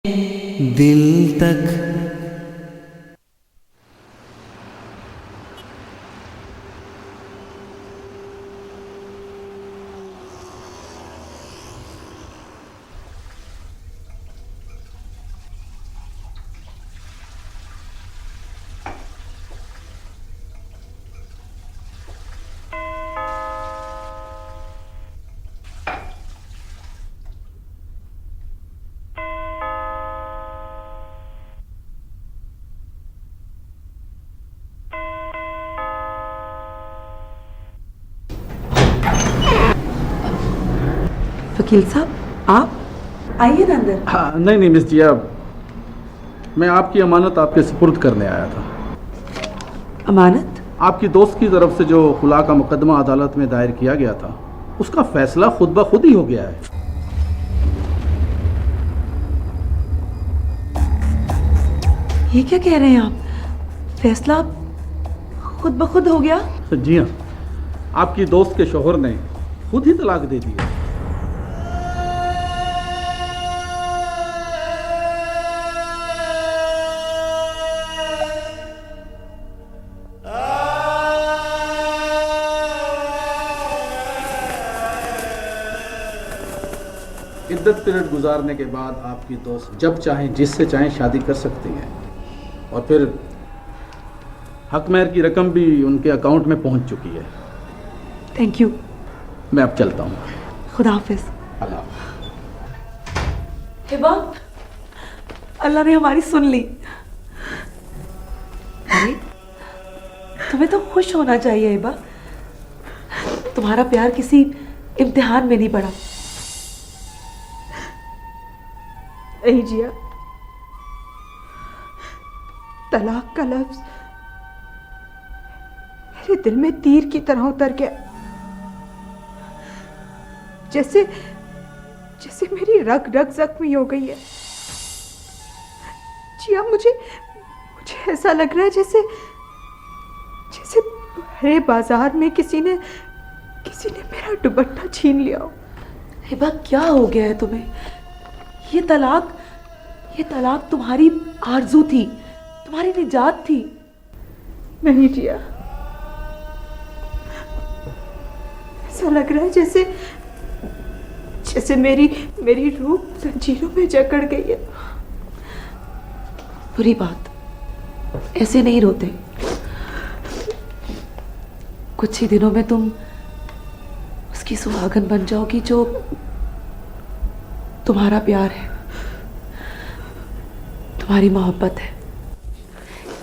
दिल तक। वकील साहब, आप आइए ना अंदर। हाँ, नहीं नहीं मिस जिया, मैं आपकी अमानत आपके सुपुर्द करने आया था। अमानत? आपकी दोस्त की तरफ से जो खुला का मुकदमा अदालत में दायर किया गया था, उसका फैसला खुद ब खुद ही हो गया है। ये क्या कह रहे हैं आप? फैसला खुद ब खुद हो गया? जी हाँ, आपकी दोस्त के शोहर ने खुद ही तलाक दे दी है। इद्दत पीरियड गुजारने के बाद आपकी दोस्त जब चाहें जिससे चाहें शादी कर सकती हैं, और फिर हक महर की रकम भी उनके अकाउंट में पहुंच चुकी है। Thank you. मैं अब चलता हूँ। खुदा हाफिज। अल्लाह। हिबा, अल्लाह ने हमारी सुन ली। अरे, तुम्हें तो खुश होना चाहिए हिबा, तुम्हारा प्यार किसी इम्तिहान में नहीं पड़ा। नहीं जिया, तलाक का लफ्ज मेरे दिल में तीर की तरह उतर गया। जैसे जैसे मेरी रग रग जख्मी हो गई है। जिया, मुझे ऐसा लग रहा है जैसे जैसे बड़े बाजार में किसी ने मेरा दुपट्टा छीन लिया हो। हिबा, क्या हो गया है तुम्हें? ये तलाक तुम्हारी आरज़ू थी, तुम्हारी निजात थी। नहीं जिया, ऐसा लग रहा है जैसे मेरी रूह जंजीरों में जकड़ गई है। बुरी बात, ऐसे नहीं रोते। कुछ ही दिनों में तुम उसकी सुहागन बन जाओगी जो तुम्हारा प्यार है, तुम्हारी मोहब्बत है।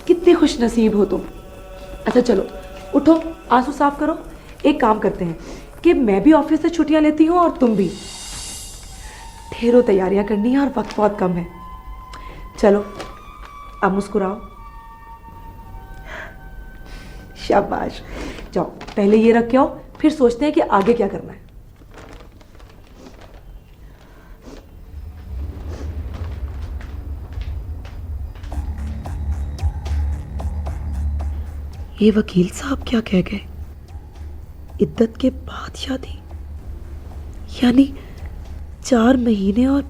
कितने खुश नसीब हो तुम। अच्छा चलो उठो, आंसू साफ करो। एक काम करते हैं कि मैं भी ऑफिस से छुट्टियां लेती हूँ और तुम भी। ढेरों तैयारियां करनी है और वक्त बहुत कम है। चलो अब मुस्कुराओ। शाबाश। जाओ पहले ये रख के आओ, फिर सोचते हैं कि आगे क्या करना है। ये वकील साहब क्या कह गए? इद्दत के बाद शादी, यानी 4 महीने और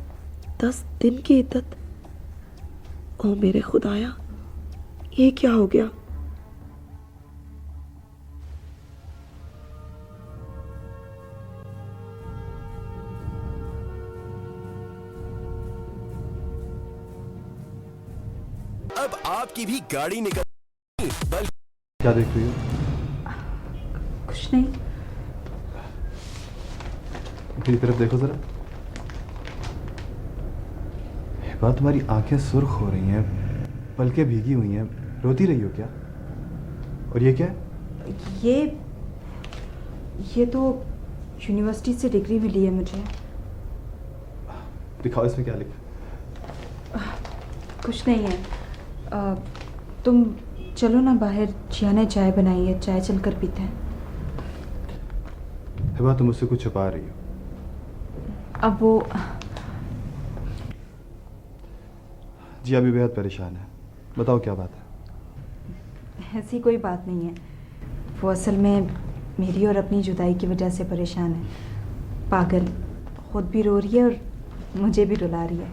10 दिन की इद्दत। ओ मेरे खुदाया, ये क्या हो गया? अब आपकी भी गाड़ी निकल। क्या देख रही हो? कुछ नहीं। मेरी तरफ देखो जरा। बात, तुम्हारी आंखें सुर्ख हो रही हैं, पलकें भीगी हुई हैं, रोती रही हो क्या? और ये क्या है? ये तो यूनिवर्सिटी से डिग्री मिली है मुझे। दिखाओ, इसमें क्या लिखा? कुछ नहीं है। तुम चलो ना बाहर, जिया ने चाय बनाई है, चाय चलकर पीते हैं। हिबा, तुम मुझसे कुछ छुपा रही हो। अब वो जी अभी बेहद परेशान है, बताओ क्या बात है? ऐसी कोई बात नहीं है। वो असल में मेरी और अपनी जुदाई की वजह से परेशान है। पागल, खुद भी रो रही है और मुझे भी रुला रही है।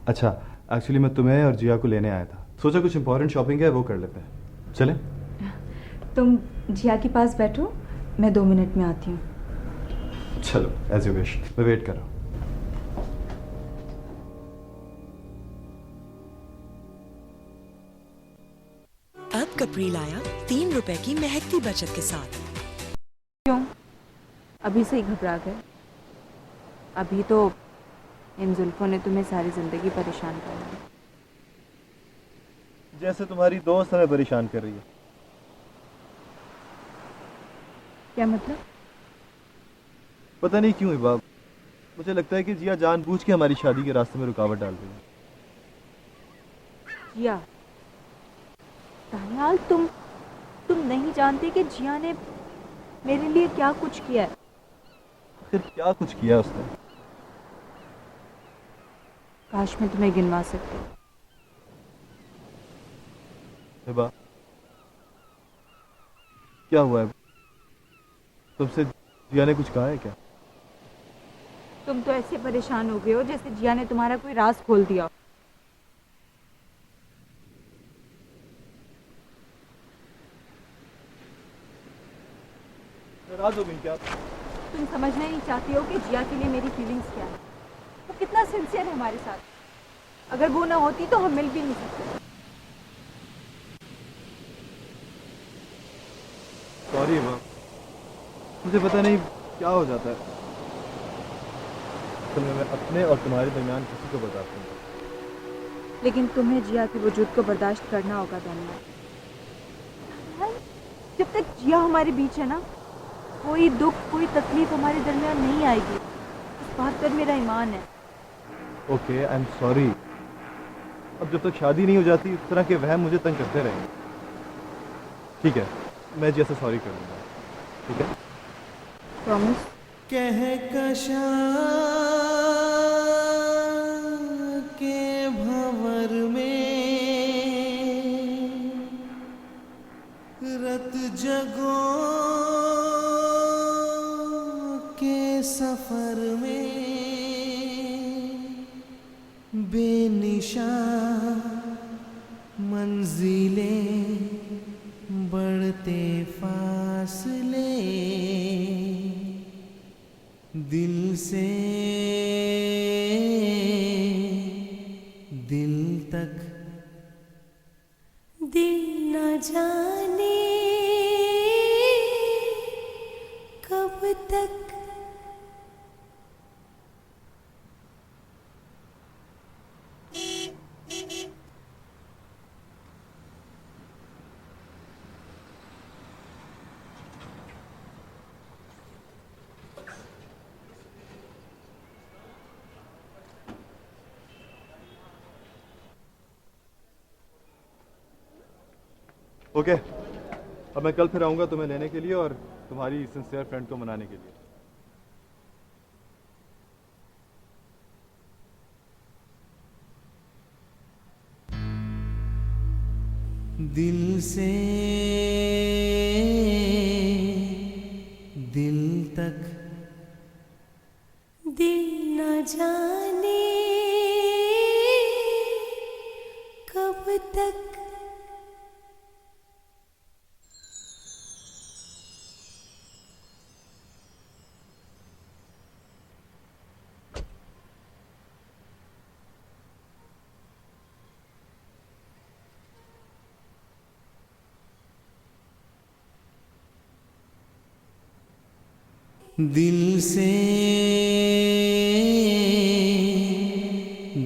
अच्छा, एक्चुअली मैं तुम्हें और जिया को लेने आया था। सोचा कुछ इंपॉर्टेंट शॉपिंग है, वो कर लेते हैं। चले? तुम जिया के पास बैठो, मैं 2 मिनट में आती हूँ। चलो, एज यू विश। मैं वेट कर रहा हूँ। अब कपड़ी लाया 3 रुपए की महकती बचत के साथ। क्यों अभी से ही घबरा गए? अभी तो इन जुल्फों ने तुम्हें सारी जिंदगी परेशान कर दिया। जैसे तुम्हारी दोस्त हमें परेशान कर रही है। क्या मतलब? पता नहीं क्यों हिबाब, मुझे लगता है कि जिया जानबूझ के हमारी शादी के रास्ते में रुकावट डाल रही है। जिया, दानियाल, तुम नहीं जानते कि जिया ने मेरे लिए क्या कुछ किया है। फिर क्या कुछ किया उसने? काश मैं तुम्हें गिनवा सकती। हिबा, क्या हुआ है? तुमसे जिया ने कुछ कहा है क्या? तुम तो ऐसे परेशान हो गए हो जैसे जिया ने तुम्हारा कोई राज खोल दिया। नाराज हो गई क्या? तुम समझना नहीं चाहती हो कि जिया के लिए मेरी फीलिंग्स क्या है। वो कितना सिंसियर है हमारे साथ। अगर वो ना होती तो हम मिल भी नहीं सकते। सॉरी हिबा, मुझे पता नहीं क्या हो जाता है। तो मैं अपने और तुम्हारे दरमियान किसी को बताता हूँ। लेकिन तुम्हें जिया के वजूद को बर्दाश्त करना होगा दानियाल। जब तक जिया हमारे बीच है ना, कोई दुख कोई तकलीफ हमारे दरमियान नहीं आएगी। इस बात पर मेरा ईमान है। Okay, I am sorry. अब जब तक शादी नहीं हो जाती इस तरह के वहम मुझे तंग करते रहेंगे। ठीक है, मैं जैसे सॉरी करूँगा। ठीक है, प्रॉमिस? कहकशा के भंवर में रत जगों के सफर में बेनिशा मंजिलें बढ़ते फासले दिल से दिल तक दिल न जाने कब तक ओके। अब मैं कल फिर आऊँगा तुम्हें लेने के लिए और तुम्हारी सिंसियर फ्रेंड को मनाने के लिए। दिल से दिल तक दिल न जाने कब तक दिल से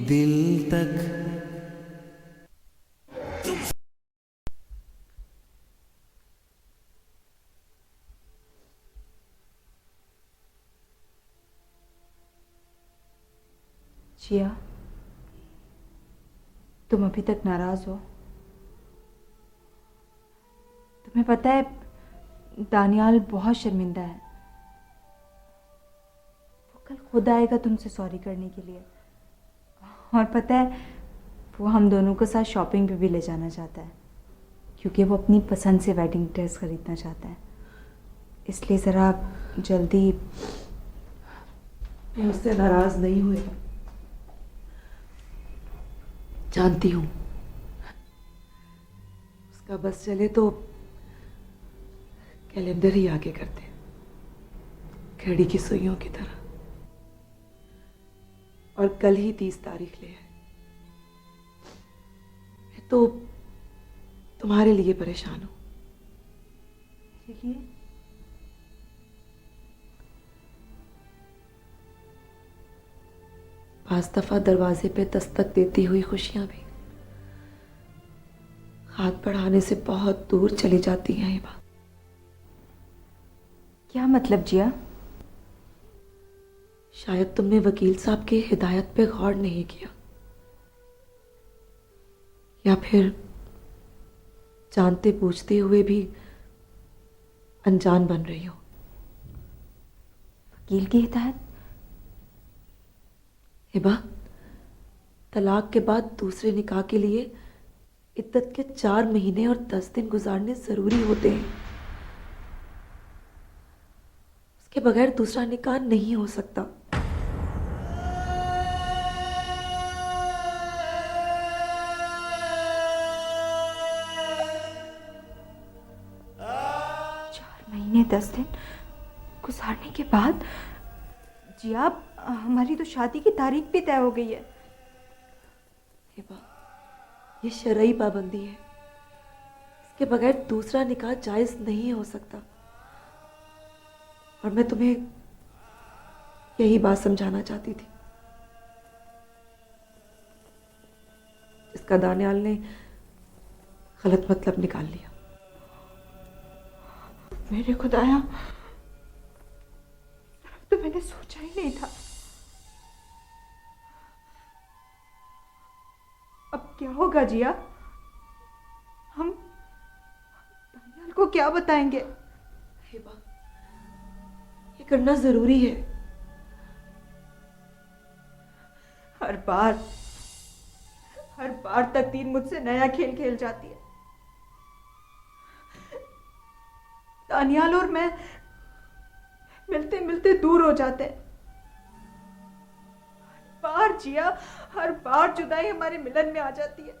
दिल तक जिया, तुम अभी तक नाराज हो? तुम्हें पता है दानियाल बहुत शर्मिंदा है। वो कल खुद आएगा तुमसे सॉरी करने के लिए। और पता है वो हम दोनों को साथ शॉपिंग पे भी ले जाना चाहता है, क्योंकि वो अपनी पसंद से वेडिंग ड्रेस खरीदना चाहता है। इसलिए ज़रा आप जल्दी। मैं उससे नाराज नहीं हुई। जानती हूँ, उसका बस चले तो कैलेंडर ही आगे करते, घड़ी की सुइयों की तरह। और कल ही 30 तारीख ले है। मैं तो तुम्हारे लिए परेशान हूं। मेरे लिए? पांच दफा दरवाजे पे दस्तक देती हुई खुशियां भी हाथ बढ़ाने से बहुत दूर चली जाती हैं। हिबा, क्या मतलब जिया? शायद तुमने वकील साहब की हिदायत पे गौर नहीं किया, या फिर जानते बूझते हुए भी अनजान बन रही हो। वकील की हिदायत? हिबा, तलाक के बाद दूसरे निकाह के लिए इद्दत के 4 महीने और 10 दिन गुजारने जरूरी होते हैं। उसके बगैर दूसरा निकाह नहीं हो सकता। महीने 10 दिन गुजारने के बाद? जिया, हमारी तो शादी की तारीख भी तय हो गई है। हिबा, ये शरई पाबंदी है। इसके बगैर दूसरा निकाह जायज नहीं हो सकता। और मैं तुम्हें यही बात समझाना चाहती थी। इसका दानियाल ने गलत मतलब निकाल लिया। मेरे खुदाया, तो मैंने सोचा ही नहीं था। अब क्या होगा जिया? हम दानियाल को क्या बताएंगे? हिबा, ये करना जरूरी है। हर बार तकदीर मुझसे नया खेल खेल जाती है। दानियाल और मैं मिलते मिलते दूर हो जाते हैं। हर बार जुदाई हमारे मिलन में आ जाती है।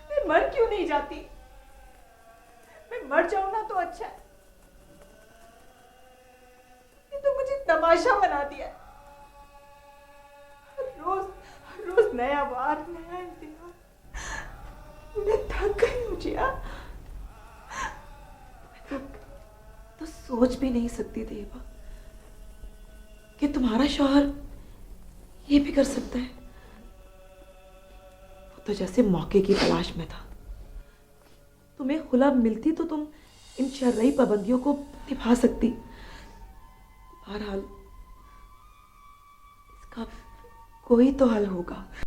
मैं मर क्यों नहीं जाती? मैं मर जाऊं ना तो अच्छा है। ये तो मुझे तमाशा बना दिया है। हर रोज नया वार, नया इंतजार। मैं थक गई हूँ जिया। तो सोच भी नहीं सकती थी हिबा कि तुम्हारा शौहर ये भी कर सकता है। वो तो जैसे मौके की तलाश में था। तुम्हें खुला मिलती तो तुम इन शर्रई पाबंदियों को निभा सकती। बहरहाल इसका कोई तो हल होगा।